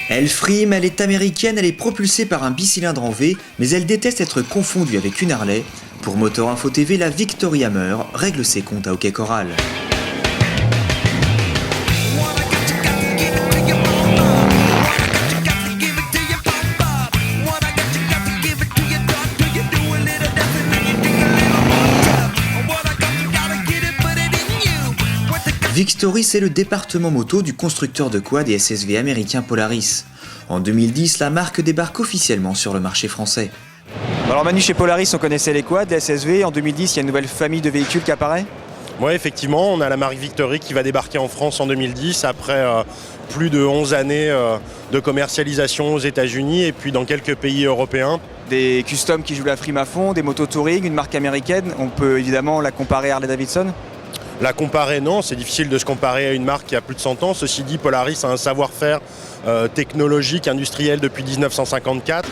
Elle frime, elle est américaine, elle est propulsée par un bicylindre en V, mais elle déteste être confondue avec une Harley. Pour Motor Info TV, la Victory Hammer règle ses comptes à hockey choral. Victory, c'est le département moto du constructeur de quad et SSV américain Polaris. En 2010, la marque débarque officiellement sur le marché français. Alors Manu, chez Polaris, on connaissait les quads, les SSV. En 2010, il y a une nouvelle famille de véhicules qui apparaît. Oui, effectivement, on a la marque Victory qui va débarquer en France en 2010 après plus de 11 années de commercialisation aux États-Unis et puis dans quelques pays européens. Des customs qui jouent la frime à fond, des motos touring, une marque américaine. On peut évidemment la comparer à Harley-Davidson. La comparer, non, c'est difficile de se comparer à une marque qui a plus de 100 ans. Ceci dit, Polaris a un savoir-faire technologique, industriel depuis 1954.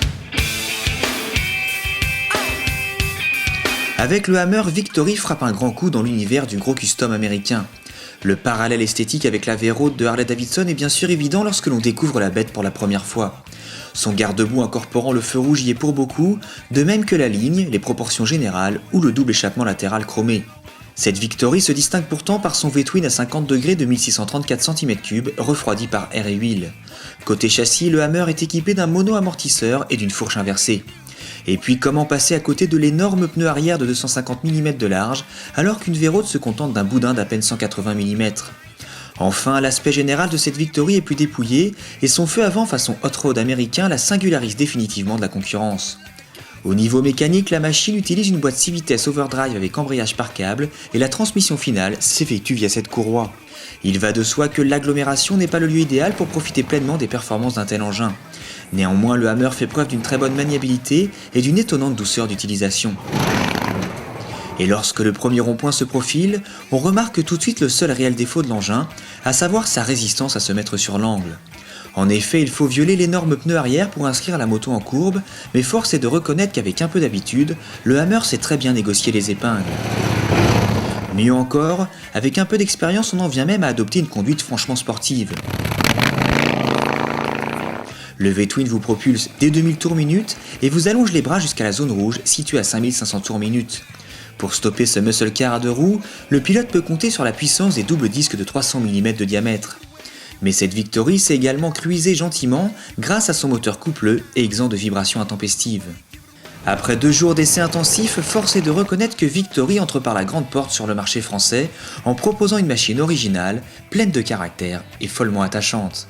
Avec le Hammer, Victory frappe un grand coup dans l'univers du gros custom américain. Le parallèle esthétique avec la V-Road de Harley-Davidson est bien sûr évident lorsque l'on découvre la bête pour la première fois. Son garde-boue incorporant le feu rouge y est pour beaucoup, de même que la ligne, les proportions générales ou le double échappement latéral chromé. Cette Victory se distingue pourtant par son V-twin à 50 degrés de 1634 cm3 refroidi par air et huile. Côté châssis, le Hammer est équipé d'un mono-amortisseur et d'une fourche inversée. Et puis comment passer à côté de l'énorme pneu arrière de 250 mm de large alors qu'une V-Road se contente d'un boudin d'à peine 180 mm. Enfin, l'aspect général de cette Victory est plus dépouillé et son feu avant façon hot rod américain la singularise définitivement de la concurrence. Au niveau mécanique, la machine utilise une boîte 6 vitesses overdrive avec embrayage par câble et la transmission finale s'effectue via cette courroie. Il va de soi que l'agglomération n'est pas le lieu idéal pour profiter pleinement des performances d'un tel engin. Néanmoins, le Hammer fait preuve d'une très bonne maniabilité et d'une étonnante douceur d'utilisation. Et lorsque le premier rond-point se profile, on remarque tout de suite le seul réel défaut de l'engin, à savoir sa résistance à se mettre sur l'angle. En effet, il faut violer l'énorme pneu arrière pour inscrire la moto en courbe, mais force est de reconnaître qu'avec un peu d'habitude, le Hammer sait très bien négocier les épingles. Mieux encore, avec un peu d'expérience, on en vient même à adopter une conduite franchement sportive. Le V-twin vous propulse dès 2000 tours minute et vous allonge les bras jusqu'à la zone rouge située à 5500 tours minute. Pour stopper ce muscle car à deux roues, le pilote peut compter sur la puissance des doubles disques de 300 mm de diamètre. Mais cette Victory s'est également cruisée gentiment grâce à son moteur coupleux et exempt de vibrations intempestives. Après 2 jours d'essais intensifs, force est de reconnaître que Victory entre par la grande porte sur le marché français en proposant une machine originale, pleine de caractère et follement attachante.